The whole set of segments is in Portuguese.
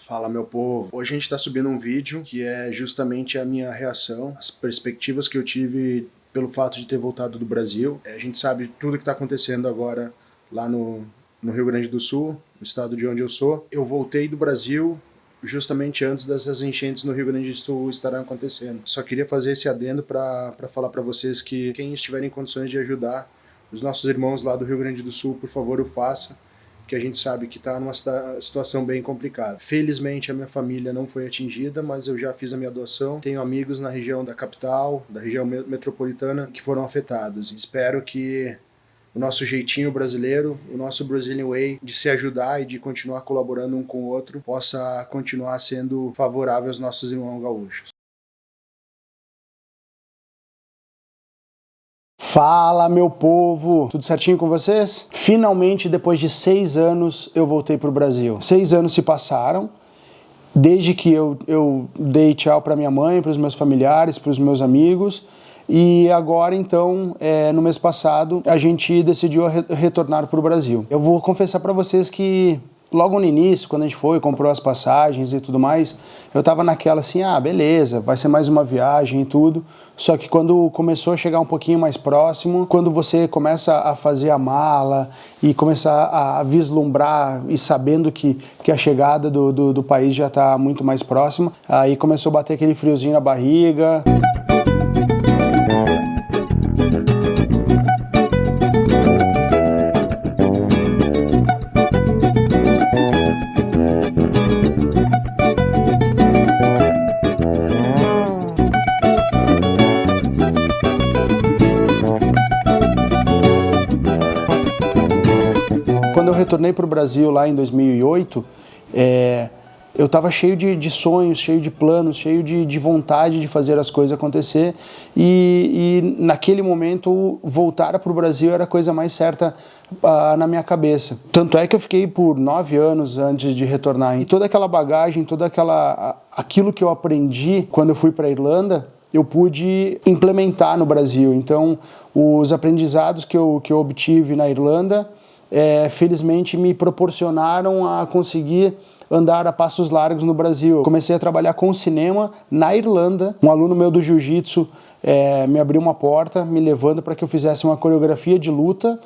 Fala, meu povo. Hoje a gente está subindo um vídeo que é justamente a minha reação, as perspectivas que eu tive pelo fato de ter voltado do Brasil. A gente sabe tudo que está acontecendo agora lá no Rio Grande do Sul, no estado de onde eu sou. Eu voltei do Brasil justamente antes dessas enchentes no Rio Grande do Sul estarem acontecendo. Só queria fazer esse adendo para falar para vocês que quem estiver em condições de ajudar os nossos irmãos lá do Rio Grande do Sul, por favor, o faça, que a gente sabe que está numa situação bem complicada. Felizmente a minha família não foi atingida, mas eu já fiz a minha doação. Tenho amigos na região da capital, da região metropolitana, que foram afetados. Espero que o nosso jeitinho brasileiro, o nosso Brazilian Way de se ajudar e de continuar colaborando um com o outro, possa continuar sendo favorável aos nossos irmãos gaúchos. Fala, meu povo! Tudo certinho com vocês? Finalmente, depois de 6 anos, eu voltei para o Brasil. 6 anos se passaram, desde que eu dei tchau para minha mãe, para os meus familiares, para os meus amigos, e agora, então, no mês passado, a gente decidiu retornar para o Brasil. Eu vou confessar para vocês que logo no início, quando a gente comprou as passagens e tudo mais, eu tava naquela assim, beleza, vai ser mais uma viagem e tudo. Só que quando começou a chegar um pouquinho mais próximo, quando você começa a fazer a mala e começar a vislumbrar e sabendo que a chegada do país já tá muito mais próxima, aí começou a bater aquele friozinho na barriga. Quando eu retornei para o Brasil lá em 2008, eu estava cheio de sonhos, cheio de planos, cheio de vontade de fazer as coisas acontecer e naquele momento voltar para o Brasil era a coisa mais certa na minha cabeça. Tanto é que eu fiquei por 9 anos antes de retornar. E toda aquela bagagem, aquilo que eu aprendi quando eu fui para a Irlanda, eu pude implementar no Brasil. Então, os aprendizados que eu obtive na Irlanda, felizmente me proporcionaram a conseguir andar a passos largos no Brasil. Eu comecei a trabalhar com cinema na Irlanda. Um aluno meu do jiu-jitsu me abriu uma porta, me levando para que eu fizesse uma coreografia de luta.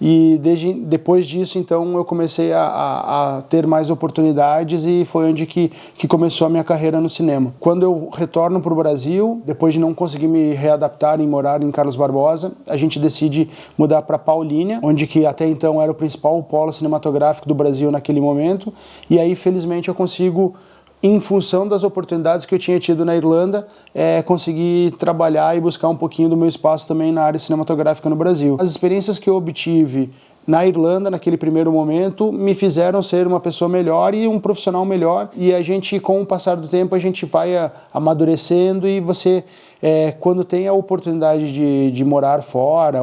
E depois disso, então, eu comecei a ter mais oportunidades e foi onde que começou a minha carreira no cinema. Quando eu retorno para o Brasil, depois de não conseguir me readaptar e morar em Carlos Barbosa, a gente decide mudar para Paulínia, onde que até então era o principal polo cinematográfico do Brasil naquele momento. E aí, felizmente, eu consigo, em função das oportunidades que eu tinha tido na Irlanda, conseguir trabalhar e buscar um pouquinho do meu espaço também na área cinematográfica no Brasil. As experiências que eu obtive na Irlanda, naquele primeiro momento, me fizeram ser uma pessoa melhor e um profissional melhor. E a gente, com o passar do tempo, a gente vai amadurecendo e você, quando tem a oportunidade de morar fora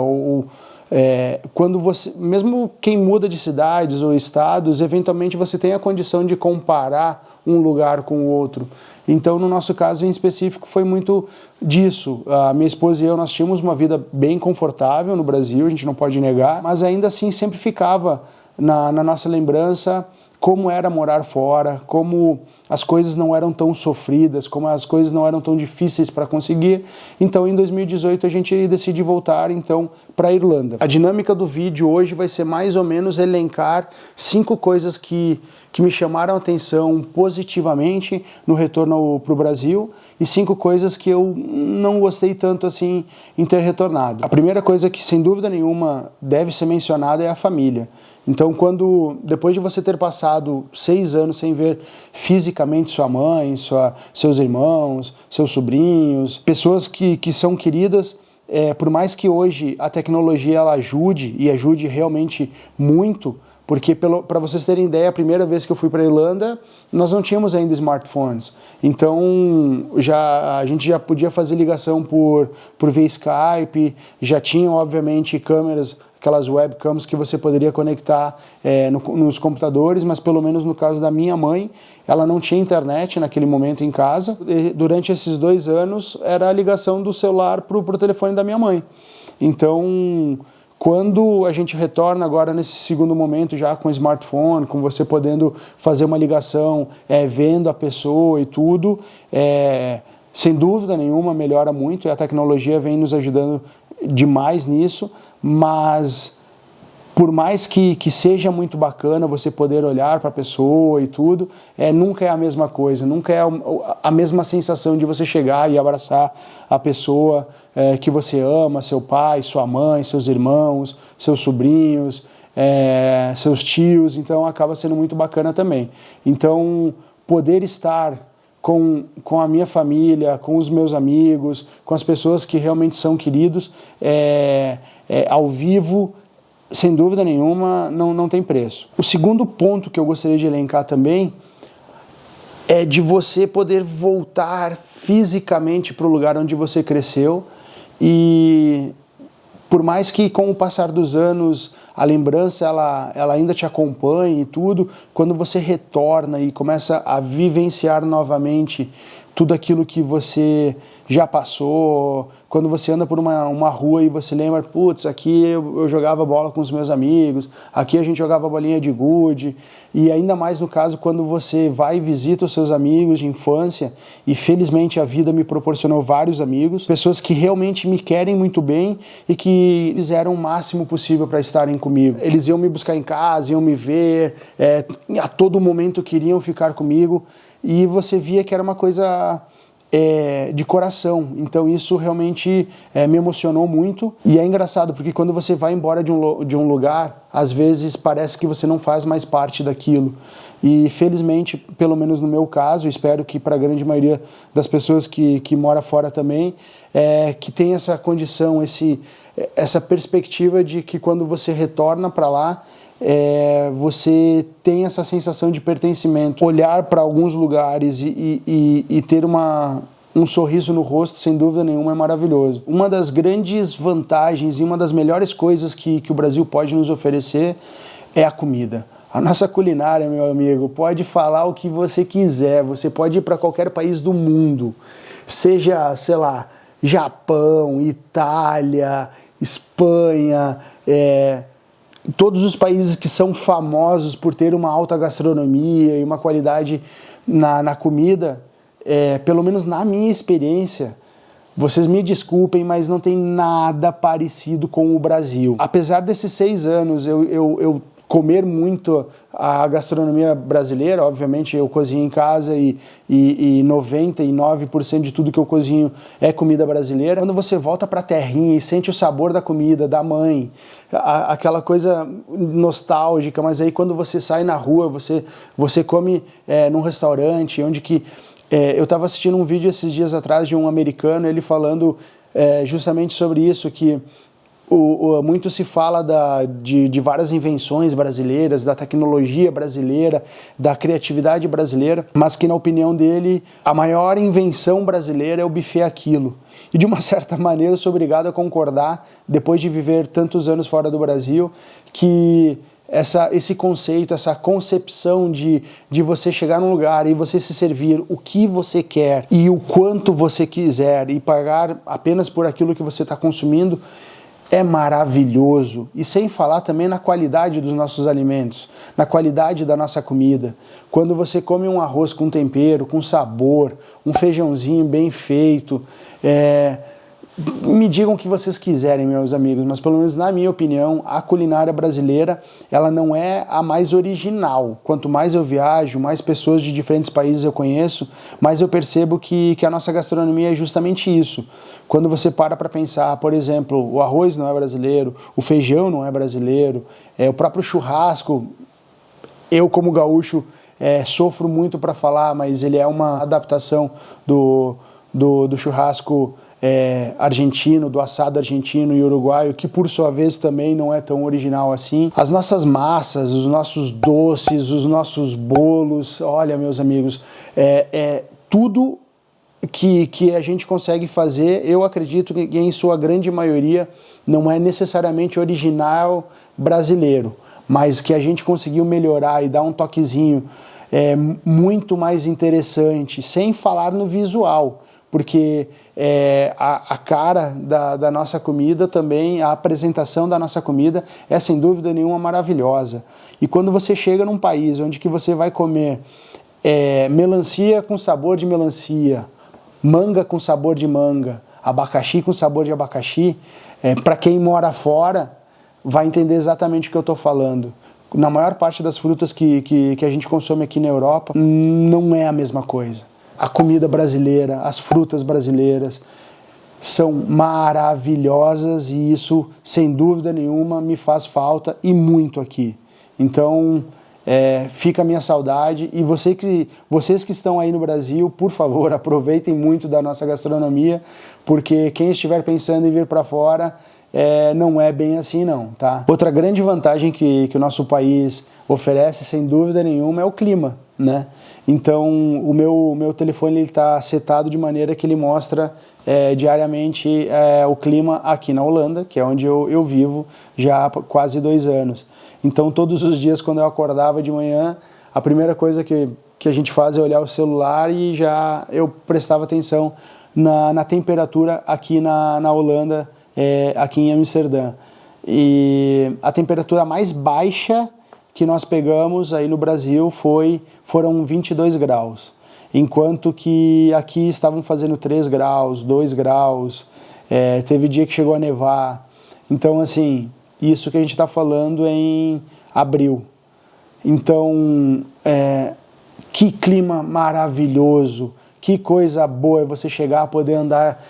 quando você, mesmo quem muda de cidades ou estados, eventualmente você tem a condição de comparar um lugar com o outro. Então, no nosso caso em específico, foi muito disso. A minha esposa e eu, nós tínhamos uma vida bem confortável no Brasil, a gente não pode negar, mas ainda assim sempre ficava na nossa lembrança como era morar fora, como as coisas não eram tão sofridas, como as coisas não eram tão difíceis para conseguir. Então, em 2018, a gente decidiu voltar, então, para a Irlanda. A dinâmica do vídeo hoje vai ser mais ou menos elencar 5 coisas que me chamaram a atenção positivamente no retorno para o Brasil e 5 coisas que eu não gostei tanto assim em ter retornado. A primeira coisa que, sem dúvida nenhuma, deve ser mencionada é a família. Então, depois de você ter passado 6 anos sem ver fisicamente sua mãe, seus irmãos, seus sobrinhos, pessoas que são queridas, por mais que hoje a tecnologia ela ajude, e ajude realmente muito, porque para vocês terem ideia, a primeira vez que eu fui para a Irlanda, nós não tínhamos ainda smartphones. Então, a gente já podia fazer ligação por via Skype, já tinha, obviamente, câmeras, aquelas webcams que você poderia conectar nos computadores, mas pelo menos no caso da minha mãe, ela não tinha internet naquele momento em casa. E durante esses 2 anos, era a ligação do celular para o telefone da minha mãe. Então, Quando a gente retorna agora nesse segundo momento já com o smartphone, com você podendo fazer uma ligação, vendo a pessoa e tudo, sem dúvida nenhuma melhora muito, e a tecnologia vem nos ajudando demais nisso, mas por mais que seja muito bacana você poder olhar para a pessoa e tudo, nunca é a mesma coisa, nunca é a mesma sensação de você chegar e abraçar a pessoa que você ama, seu pai, sua mãe, seus irmãos, seus sobrinhos, seus tios, então acaba sendo muito bacana também. Então, poder estar com a minha família, com os meus amigos, com as pessoas que realmente são queridos, ao vivo, sem dúvida nenhuma, não tem preço. O segundo ponto que eu gostaria de elencar também é de você poder voltar fisicamente para o lugar onde você cresceu, e por mais que com o passar dos anos a lembrança ela ainda te acompanhe e tudo, quando você retorna e começa a vivenciar novamente tudo aquilo que você já passou, quando você anda por uma rua e você lembra, putz, aqui eu jogava bola com os meus amigos, aqui a gente jogava bolinha de gude, e ainda mais no caso quando você vai e visita os seus amigos de infância, e felizmente a vida me proporcionou vários amigos, pessoas que realmente me querem muito bem e que fizeram o máximo possível para estarem comigo. Eles iam me buscar em casa, iam me ver, a todo momento queriam ficar comigo, e você via que era uma coisa de coração. Então isso realmente me emocionou muito, e é engraçado porque quando você vai embora de um lugar, às vezes parece que você não faz mais parte daquilo, e felizmente, pelo menos no meu caso, espero que para a grande maioria das pessoas que mora fora também, que tem essa condição, essa perspectiva de que quando você retorna para lá, você tem essa sensação de pertencimento. Olhar para alguns lugares e ter um sorriso no rosto, sem dúvida nenhuma, é maravilhoso. Uma das grandes vantagens e uma das melhores coisas que o Brasil pode nos oferecer é a comida. A nossa culinária, meu amigo, pode falar o que você quiser, você pode ir para qualquer país do mundo, seja, sei lá, Japão, Itália, Espanha, todos os países que são famosos por ter uma alta gastronomia e uma qualidade na comida, pelo menos na minha experiência, vocês me desculpem, mas não tem nada parecido com o Brasil. Apesar desses 6 anos eu comer muito a gastronomia brasileira, obviamente eu cozinho em casa e 99% de tudo que eu cozinho é comida brasileira. Quando você volta para a terrinha e sente o sabor da comida, da mãe, aquela coisa nostálgica, mas aí quando você sai na rua, você come num restaurante, onde que... eu estava assistindo um vídeo esses dias atrás de um americano, ele falando justamente sobre isso, que muito se fala de várias invenções brasileiras, da tecnologia brasileira, da criatividade brasileira, mas que, na opinião dele, a maior invenção brasileira é o buffet Aquilo. E, de uma certa maneira, eu sou obrigado a concordar, depois de viver tantos anos fora do Brasil, que esse conceito, essa concepção de você chegar num lugar e você se servir o que você quer e o quanto você quiser e pagar apenas por aquilo que você está consumindo, é maravilhoso. E sem falar também na qualidade dos nossos alimentos, na qualidade da nossa comida. Quando você come um arroz com tempero, com sabor, um feijãozinho bem feito, me digam o que vocês quiserem, meus amigos, mas pelo menos na minha opinião, a culinária brasileira, ela não é a mais original. Quanto mais eu viajo, mais pessoas de diferentes países eu conheço, mais eu percebo que a nossa gastronomia é justamente isso. Quando você para pensar, por exemplo, o arroz não é brasileiro, o feijão não é brasileiro, o próprio churrasco, eu como gaúcho sofro muito para falar, mas ele é uma adaptação do churrasco argentino, do assado argentino e uruguaio, que por sua vez também não é tão original assim. As nossas massas, os nossos doces, os nossos bolos, olha, meus amigos, tudo que a gente consegue fazer, eu acredito que em sua grande maioria não é necessariamente original brasileiro, mas que a gente conseguiu melhorar e dar um toquezinho muito mais interessante, sem falar no visual, porque a cara da nossa comida também, a apresentação da nossa comida é sem dúvida nenhuma maravilhosa. E quando você chega num país onde que você vai comer melancia com sabor de melancia, manga com sabor de manga, abacaxi com sabor de abacaxi, para quem mora fora vai entender exatamente o que eu estou falando. Na maior parte das frutas que a gente consome aqui na Europa, não é a mesma coisa. A comida brasileira, as frutas brasileiras são maravilhosas e isso, sem dúvida nenhuma, me faz falta e muito aqui. Então, fica a minha saudade e vocês que estão aí no Brasil, por favor, aproveitem muito da nossa gastronomia, porque quem estiver pensando em vir para fora, não é bem assim não, tá? Outra grande vantagem que o nosso país oferece, sem dúvida nenhuma, é o clima, né? Então, o meu telefone está setado de maneira que ele mostra diariamente o clima aqui na Holanda, que é onde eu vivo já há quase 2 anos. Então, todos os dias, quando eu acordava de manhã, a primeira coisa que a gente faz é olhar o celular e já eu prestava atenção na temperatura aqui na Holanda, aqui em Amsterdã. E a temperatura mais baixa que nós pegamos aí no Brasil foram 22 graus, enquanto que aqui estavam fazendo 3 graus, 2 graus, teve dia que chegou a nevar. Então, assim, isso que a gente está falando em abril. Então, que clima maravilhoso, que coisa boa é você chegar a poder andar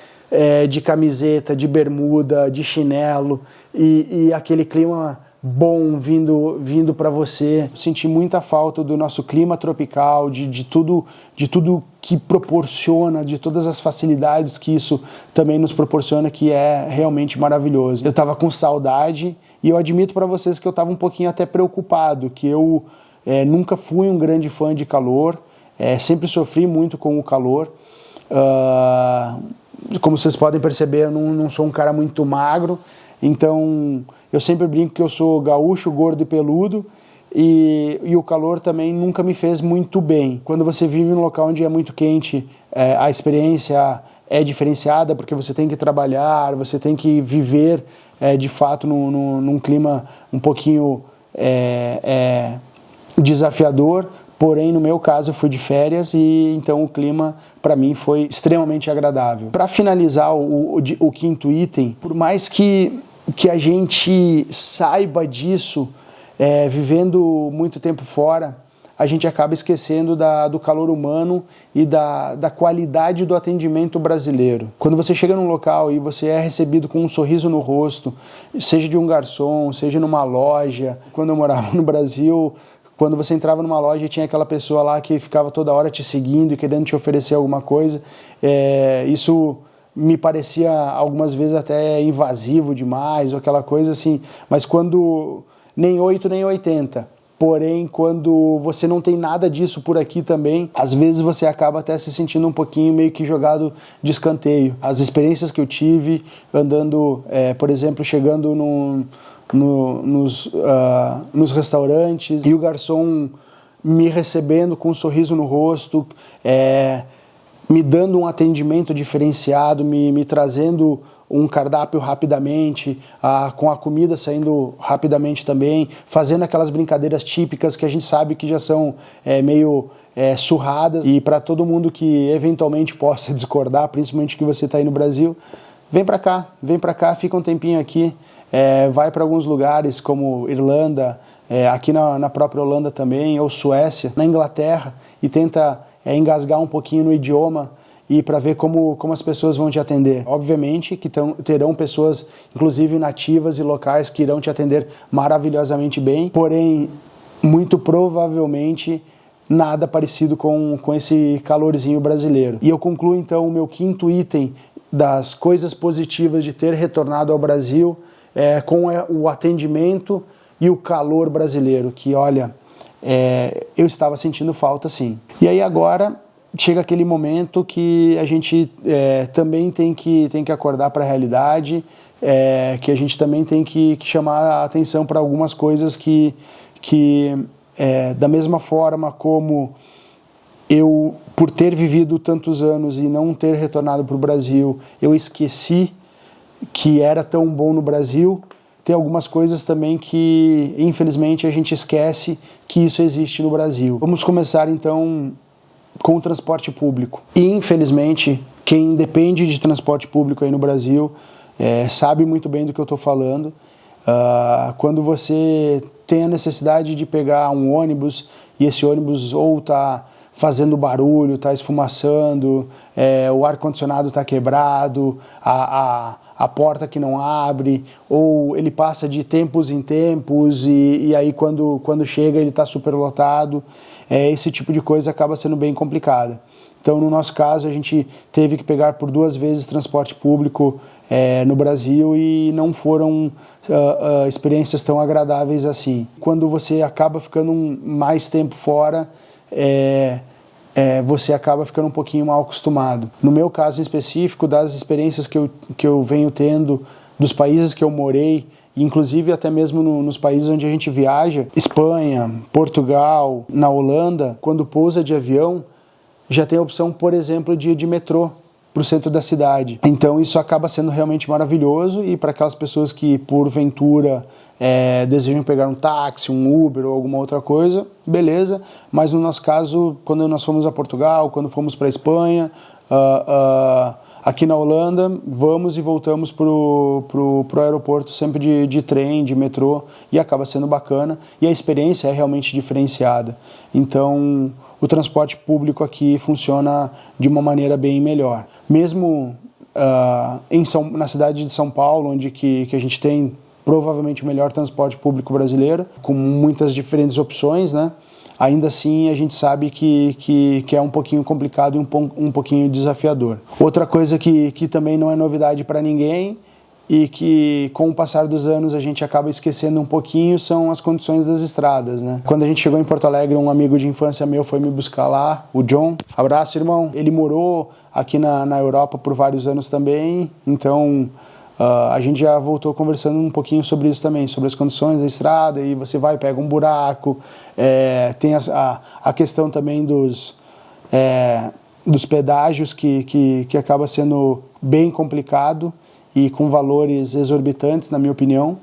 de camiseta, de bermuda, de chinelo e aquele clima bom vindo para você. Senti muita falta do nosso clima tropical, de tudo que proporciona, de todas as facilidades que isso também nos proporciona, que é realmente maravilhoso. Eu estava com saudade e eu admito para vocês que eu estava um pouquinho até preocupado, que eu nunca fui um grande fã de calor, sempre sofri muito com o calor. Como vocês podem perceber, eu não sou um cara muito magro, então eu sempre brinco que eu sou gaúcho, gordo e peludo, e o calor também nunca me fez muito bem. Quando você vive num local onde é muito quente, a experiência é diferenciada, porque você tem que trabalhar, você tem que viver de fato num clima um pouquinho desafiador. Porém, no meu caso, eu fui de férias e então o clima, para mim, foi extremamente agradável. Para finalizar o quinto item, por mais que a gente saiba disso, vivendo muito tempo fora, a gente acaba esquecendo do calor humano e da qualidade do atendimento brasileiro. Quando você chega num local e você é recebido com um sorriso no rosto, seja de um garçom, seja numa loja. Quando eu morava no Brasil, quando você entrava numa loja e tinha aquela pessoa lá que ficava toda hora te seguindo e querendo te oferecer alguma coisa, isso me parecia algumas vezes até invasivo demais, ou aquela coisa assim, mas quando nem 8 nem 80. Porém, quando você não tem nada disso por aqui também, às vezes você acaba até se sentindo um pouquinho meio que jogado de escanteio. As experiências que eu tive andando, por exemplo, chegando nos restaurantes e o garçom me recebendo com um sorriso no rosto, me dando um atendimento diferenciado, me trazendo um cardápio rapidamente, com a comida saindo rapidamente também, fazendo aquelas brincadeiras típicas que a gente sabe que já são meio surradas. E para todo mundo que eventualmente possa discordar, principalmente que você está aí no Brasil, vem para cá, fica um tempinho aqui, vai para alguns lugares como Irlanda, aqui na própria Holanda também, ou Suécia, na Inglaterra, e tenta engasgar um pouquinho no idioma e para ver como as pessoas vão te atender. Obviamente que terão pessoas, inclusive nativas e locais, que irão te atender maravilhosamente bem, porém, muito provavelmente, nada parecido com esse calorzinho brasileiro. E eu concluo então o meu quinto item das coisas positivas de ter retornado ao Brasil, com o atendimento e o calor brasileiro, que olha, eu estava sentindo falta sim. E aí agora chega aquele momento que a gente também tem que acordar para a realidade, que a gente também tem que chamar a atenção para algumas coisas que Da mesma forma como eu, por ter vivido tantos anos e não ter retornado para o Brasil, eu esqueci que era tão bom no Brasil, tem algumas coisas também que, infelizmente, a gente esquece que isso existe no Brasil. Vamos começar, então, com o transporte público. Infelizmente, quem depende de transporte público aí no Brasil sabe muito bem do que eu estou falando. Quando você tem a necessidade de pegar um ônibus e esse ônibus ou está fazendo barulho, está esfumaçando, o ar-condicionado está quebrado, a porta que não abre, ou ele passa de tempos em tempos e aí quando chega ele está superlotado, esse tipo de coisa acaba sendo bem complicada. Então, no nosso caso, a gente teve que pegar por 2 vezes transporte público no Brasil e não foram experiências tão agradáveis assim. Quando você acaba ficando mais tempo fora, você acaba ficando um pouquinho mal acostumado. No meu caso em específico, das experiências que eu venho tendo, dos países que eu morei, inclusive até mesmo nos países onde a gente viaja, Espanha, Portugal, na Holanda, quando pousa de avião, já tem a opção, por exemplo, de ir de metrô para o centro da cidade. Então isso acaba sendo realmente maravilhoso, e para aquelas pessoas que porventura desejam pegar um táxi, um Uber ou alguma outra coisa, beleza, mas no nosso caso, quando nós fomos a Portugal, quando fomos para a Espanha, aqui na Holanda, vamos e voltamos pro aeroporto sempre de trem, de metrô, e acaba sendo bacana, e a experiência é realmente diferenciada. Então, o transporte público aqui funciona de uma maneira bem melhor. Mesmo na cidade de São Paulo, onde que a gente tem provavelmente o melhor transporte público brasileiro, com muitas diferentes opções, né? Ainda assim a gente sabe que é um pouquinho complicado e um pouquinho desafiador. Outra coisa que também não é novidade para ninguém e que com o passar dos anos a gente acaba esquecendo um pouquinho são as condições das estradas, né? Quando a gente chegou em Porto Alegre, um amigo de infância meu foi me buscar lá, o John. Abraço, irmão. Ele morou aqui na Europa por vários anos também, então a gente já voltou conversando um pouquinho sobre isso também, sobre as condições da estrada, e você vai, pega um buraco, tem a questão também dos pedágios que acaba sendo bem complicado e com valores exorbitantes, na minha opinião.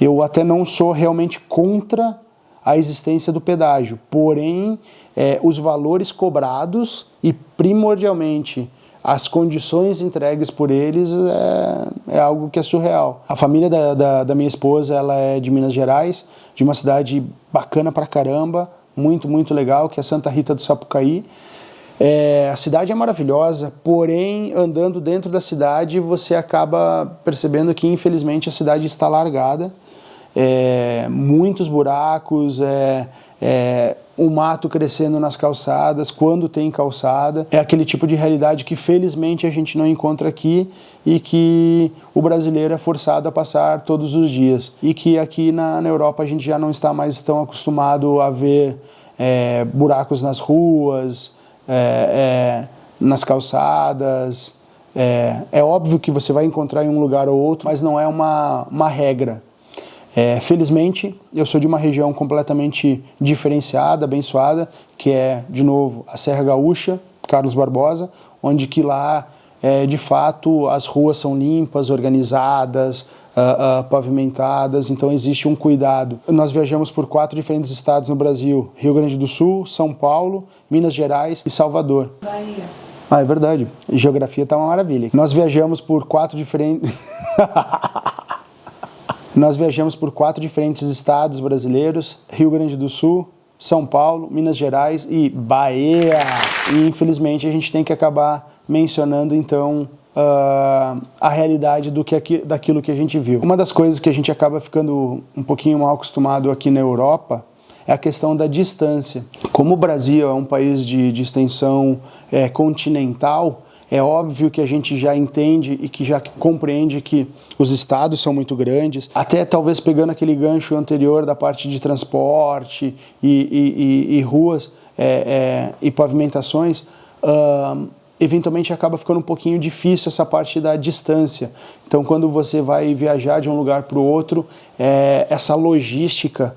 Eu até não sou realmente contra a existência do pedágio, porém, os valores cobrados e, primordialmente, as condições entregues por eles é algo que é surreal. A família da minha esposa, ela é de Minas Gerais, de uma cidade bacana pra caramba, muito, muito legal, que é Santa Rita do Sapucaí. A cidade é maravilhosa, porém, andando dentro da cidade, você acaba percebendo que, infelizmente, a cidade está largada. Muitos buracos, o mato crescendo nas calçadas, quando tem calçada. É aquele tipo de realidade que felizmente a gente não encontra aqui e que o brasileiro é forçado a passar todos os dias. E que aqui na Europa a gente já não está mais tão acostumado a ver buracos nas ruas, nas calçadas. É óbvio que você vai encontrar em um lugar ou outro, mas não é uma regra. Felizmente, eu sou de uma região completamente diferenciada, abençoada, que é, de novo, a Serra Gaúcha, Carlos Barbosa, onde que lá, de fato, as ruas são limpas, organizadas, pavimentadas, então existe um cuidado. Nós viajamos por 4 diferentes estados no Brasil: Rio Grande do Sul, São Paulo, Minas Gerais e Salvador. Bahia. É verdade. Geografia tá uma maravilha. Nós viajamos por 4 diferentes... Nós viajamos por 4 diferentes estados brasileiros: Rio Grande do Sul, São Paulo, Minas Gerais e Bahia. E infelizmente a gente tem que acabar mencionando então a realidade daquilo que a gente viu. Uma das coisas que a gente acaba ficando um pouquinho mal acostumado aqui na Europa é a questão da distância. Como o Brasil é um país de extensão continental, é óbvio que a gente já entende e que já compreende que os estados são muito grandes. Até talvez pegando aquele gancho anterior da parte de transporte e ruas e pavimentações, eventualmente acaba ficando um pouquinho difícil essa parte da distância. Então, quando você vai viajar de um lugar para o outro, essa logística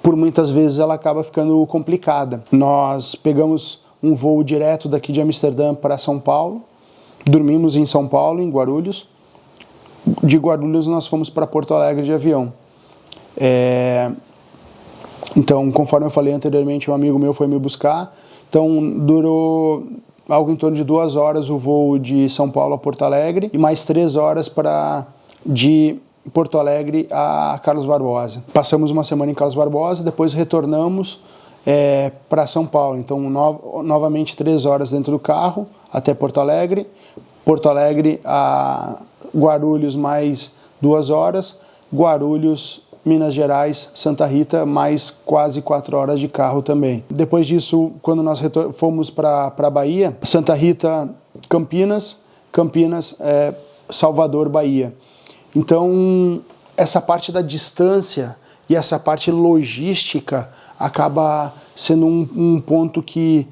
por muitas vezes ela acaba ficando complicada. Nós pegamos um voo direto daqui de Amsterdã para São Paulo, dormimos em São Paulo, em Guarulhos. De Guarulhos nós fomos para Porto Alegre de avião. Então, conforme eu falei anteriormente, um amigo meu foi me buscar. Então, durou algo em torno de 2 horas o voo de São Paulo a Porto Alegre e mais 3 horas de Porto Alegre a Carlos Barbosa. Passamos uma semana em Carlos Barbosa, depois retornamos para São Paulo. Então, novamente 3 horas dentro do carro até Porto Alegre a Guarulhos mais 2 horas, Guarulhos, Minas Gerais, Santa Rita, mais quase 4 horas de carro também. Depois disso, quando nós fomos para Bahia, Santa Rita, Campinas, Salvador, Bahia. Então, essa parte da distância e essa parte logística acaba sendo um ponto que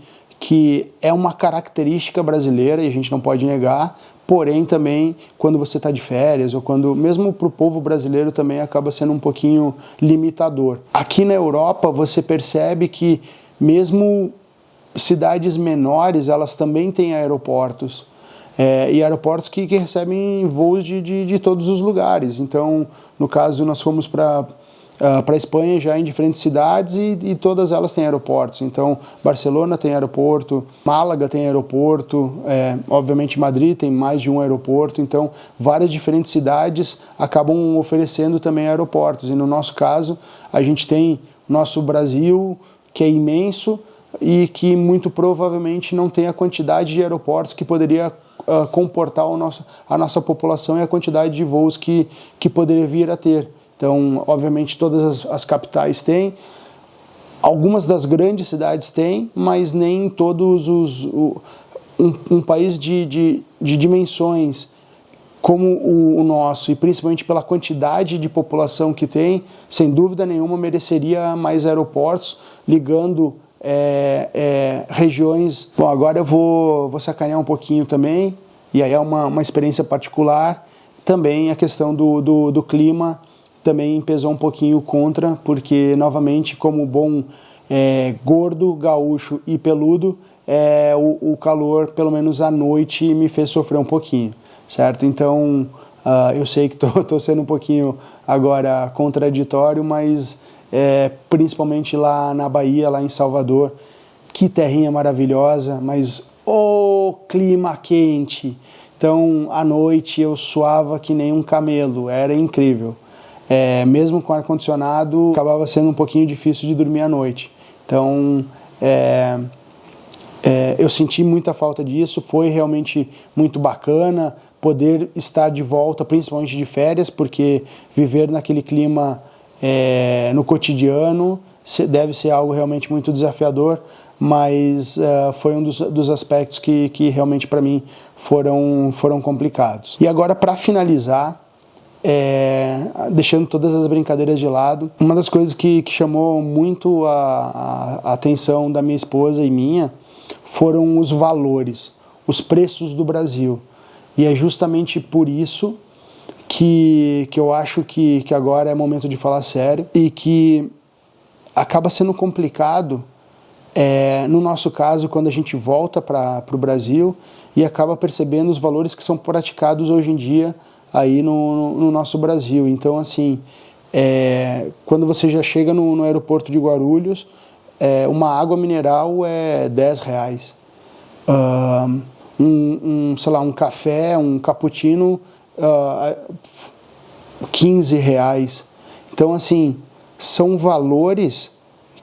é uma característica brasileira e a gente não pode negar, porém também quando você está de férias ou quando, mesmo para o povo brasileiro também acaba sendo um pouquinho limitador. Aqui na Europa você percebe que mesmo cidades menores, elas também têm aeroportos. E aeroportos que recebem voos de todos os lugares. Então, no caso, nós fomos para a Espanha já em diferentes cidades e todas elas têm aeroportos. Então, Barcelona tem aeroporto, Málaga tem aeroporto, obviamente Madrid tem mais de um aeroporto. Então, várias diferentes cidades acabam oferecendo também aeroportos. E no nosso caso, a gente tem nosso Brasil, que é imenso e que muito provavelmente não tem a quantidade de aeroportos que poderia comportar a nossa população e a quantidade de voos que poderia vir a ter. Então, obviamente, todas as capitais têm, algumas das grandes cidades têm, mas nem todos um país de dimensões como o nosso, e principalmente pela quantidade de população que tem, sem dúvida nenhuma mereceria mais aeroportos, ligando regiões. Bom, agora eu vou sacanear um pouquinho também, e aí é uma experiência particular. Também a questão do clima também pesou um pouquinho contra, porque novamente, como bom gordo, gaúcho e peludo, o calor, pelo menos à noite, me fez sofrer um pouquinho, certo? Então, eu sei que estou sendo um pouquinho agora contraditório, mas principalmente lá na Bahia, lá em Salvador, que terrinha maravilhosa, mas o clima quente. Então, à noite eu suava que nem um camelo, era incrível. Mesmo com ar-condicionado, acabava sendo um pouquinho difícil de dormir à noite. Então, eu senti muita falta disso, foi realmente muito bacana poder estar de volta, principalmente de férias, porque viver naquele clima no cotidiano deve ser algo realmente muito desafiador, mas foi um dos aspectos que realmente para mim foram complicados. E agora, para finalizar, deixando todas as brincadeiras de lado, uma das coisas que chamou muito a atenção da minha esposa e minha foram os valores, os preços do Brasil. E é justamente por isso que eu acho que agora é momento de falar sério e que acaba sendo complicado, no nosso caso, quando a gente volta para o Brasil e acaba percebendo os valores que são praticados hoje em dia aí no nosso Brasil. Então, assim, quando você já chega no aeroporto de Guarulhos, uma água mineral é R$10. Sei lá, um café, um cappuccino, R$15. Então, assim, são valores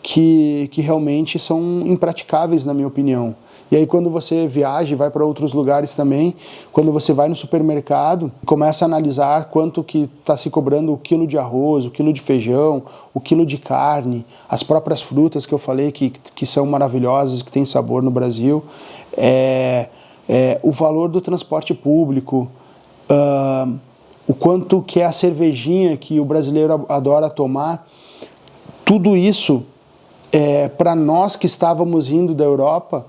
que realmente são impraticáveis, na minha opinião. E aí, quando você viaja e vai para outros lugares também, quando você vai no supermercado, começa a analisar quanto que está se cobrando o quilo de arroz, o quilo de feijão, o quilo de carne, as próprias frutas que eu falei que são maravilhosas, que têm sabor no Brasil, o valor do transporte público, o quanto que é a cervejinha que o brasileiro adora tomar. Tudo isso, para nós que estávamos indo da Europa,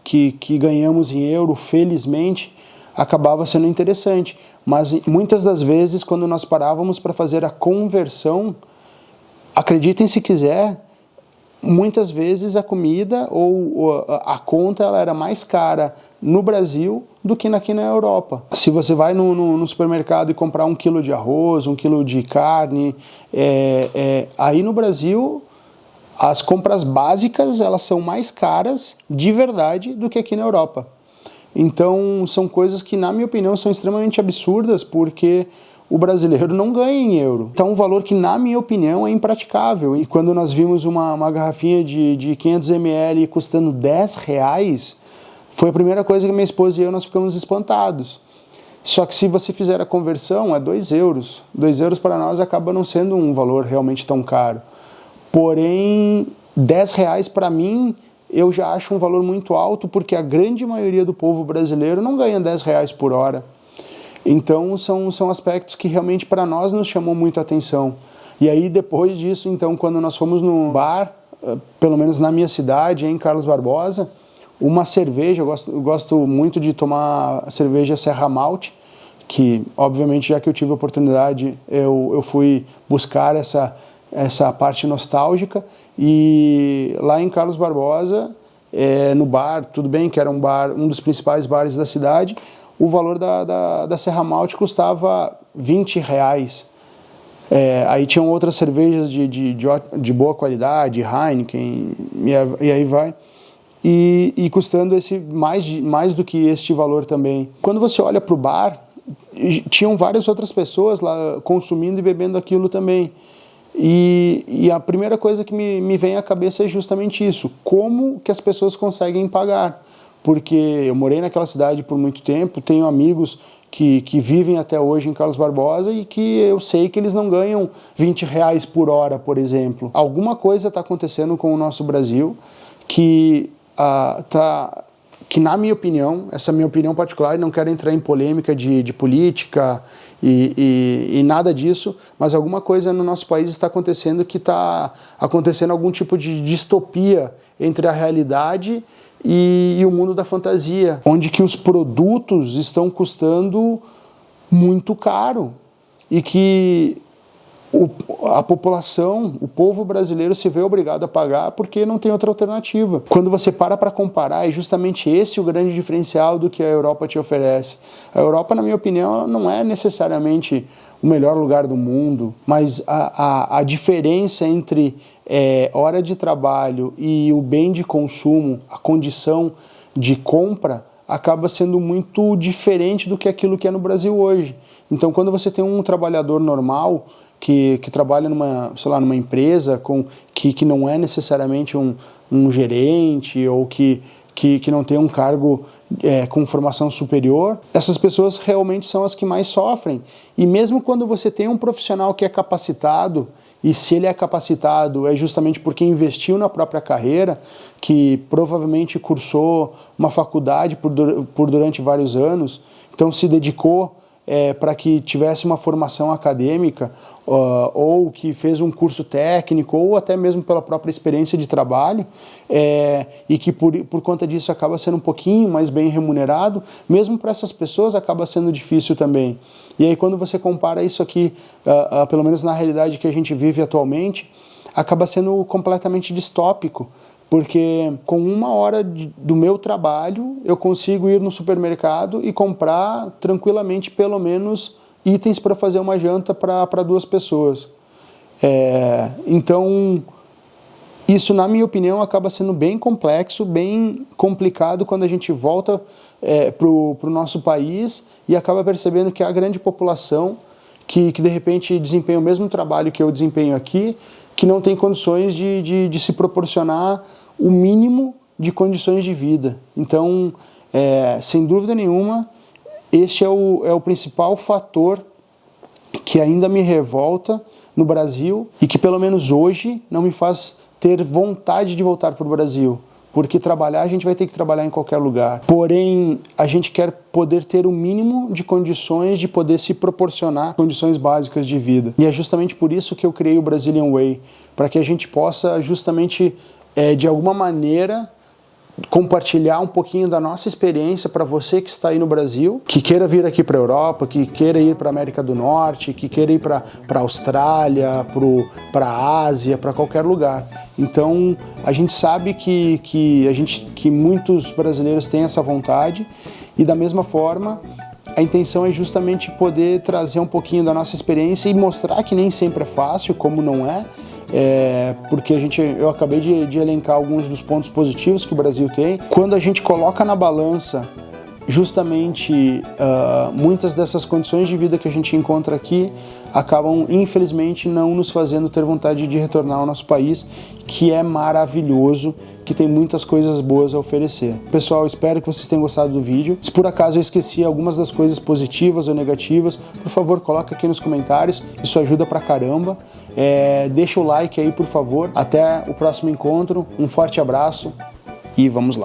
que ganhamos em euro, felizmente, acabava sendo interessante. Mas muitas das vezes, quando nós parávamos para fazer a conversão, acreditem se quiser, muitas vezes a comida ou a conta ela era mais cara no Brasil do que aqui na Europa. Se você vai no supermercado e comprar 1 quilo de arroz, 1 quilo de carne, aí no Brasil as compras básicas elas são mais caras de verdade do que aqui na Europa. Então são coisas que, na minha opinião, são extremamente absurdas, porque o brasileiro não ganha em euro. Então, um valor que, na minha opinião, é impraticável. E quando nós vimos uma garrafinha de 500 ml custando R$10, foi a primeira coisa que minha esposa e eu nós ficamos espantados. Só que se você fizer a conversão, é 2 euros. 2 euros para nós acaba não sendo um valor realmente tão caro. Porém, R$10 para mim, eu já acho um valor muito alto, porque a grande maioria do povo brasileiro não ganha R$10 por hora. Então, são aspectos que realmente para nós nos chamou muita atenção. E aí, depois disso, então, quando nós fomos no bar, pelo menos na minha cidade, em Carlos Barbosa, uma cerveja, eu gosto muito de tomar a cerveja Serra Malte, que, obviamente, já que eu tive a oportunidade, eu fui buscar essa parte nostálgica. E lá em Carlos Barbosa, no bar, tudo bem que era um dos principais bares da cidade, o valor da Serra Malte custava R$20. Aí tinham outras cervejas de boa qualidade, Heineken, e aí vai. E custando mais do que este valor também. Quando você olha para o bar, tinham várias outras pessoas lá consumindo e bebendo aquilo também. E a primeira coisa que me vem à cabeça é justamente isso. Como que as pessoas conseguem pagar? Porque eu morei naquela cidade por muito tempo, tenho amigos que vivem até hoje em Carlos Barbosa e que eu sei que eles não ganham R$20 por hora, por exemplo. Alguma coisa está acontecendo com o nosso Brasil que na minha opinião, essa minha opinião particular, não quero entrar em polêmica de política e nada disso, mas alguma coisa no nosso país está acontecendo que está acontecendo algum tipo de distopia entre a realidade e o mundo da fantasia, onde que os produtos estão custando muito caro e que a população, o povo brasileiro se vê obrigado a pagar porque não tem outra alternativa. Quando você para justamente esse o grande diferencial do que a Europa te oferece. A Europa, na minha opinião, não é necessariamente o melhor lugar do mundo, mas a diferença entre hora de trabalho e o bem de consumo, a condição de compra, acaba sendo muito diferente do que aquilo que é no Brasil hoje. Então, quando você tem um trabalhador normal que trabalha numa empresa que não é necessariamente um gerente ou que não tem um cargo com formação superior, essas pessoas realmente são as que mais sofrem. E mesmo quando você tem um profissional que é capacitado, e se ele é capacitado é justamente porque investiu na própria carreira, que provavelmente cursou uma faculdade durante vários anos, então se dedicou para que tivesse uma formação acadêmica, ou que fez um curso técnico, ou até mesmo pela própria experiência de trabalho, e que por conta disso acaba sendo um pouquinho mais bem remunerado, mesmo para essas pessoas acaba sendo difícil também. E aí quando você compara isso aqui, pelo menos na realidade que a gente vive atualmente, acaba sendo completamente distópico, porque com 1 hora do meu trabalho eu consigo ir no supermercado e comprar tranquilamente pelo menos itens para fazer uma janta para 2 pessoas. Então, isso, na minha opinião, acaba sendo bem complexo, bem complicado quando a gente volta para o nosso país e acaba percebendo que a grande população que de repente desempenha o mesmo trabalho que eu desempenho aqui, que não tem condições de se proporcionar o mínimo de condições de vida. Então, sem dúvida nenhuma, este é o principal fator que ainda me revolta no Brasil e que, pelo menos hoje, não me faz ter vontade de voltar para o Brasil. Porque trabalhar, a gente vai ter que trabalhar em qualquer lugar. Porém, a gente quer poder ter o mínimo de condições de poder se proporcionar condições básicas de vida. E é justamente por isso que eu criei o Brazilian Way, para que a gente possa justamente, de alguma maneira, compartilhar um pouquinho da nossa experiência para você que está aí no Brasil, que queira vir aqui para a Europa, que queira ir para a América do Norte, que queira ir para a Austrália, para a Ásia, para qualquer lugar. Então, a gente sabe que muitos brasileiros têm essa vontade e, da mesma forma, a intenção é justamente poder trazer um pouquinho da nossa experiência e mostrar que nem sempre é fácil, como não é, porque eu acabei de elencar alguns dos pontos positivos que o Brasil tem. Quando a gente coloca na balança justamente muitas dessas condições de vida que a gente encontra aqui acabam, infelizmente, não nos fazendo ter vontade de retornar ao nosso país, que é maravilhoso, que tem muitas coisas boas a oferecer. Pessoal, espero que vocês tenham gostado do vídeo. Se por acaso eu esqueci algumas das coisas positivas ou negativas, por favor, coloca aqui nos comentários, isso ajuda pra caramba. Deixa o like aí, por favor. Até o próximo encontro, um forte abraço e vamos lá.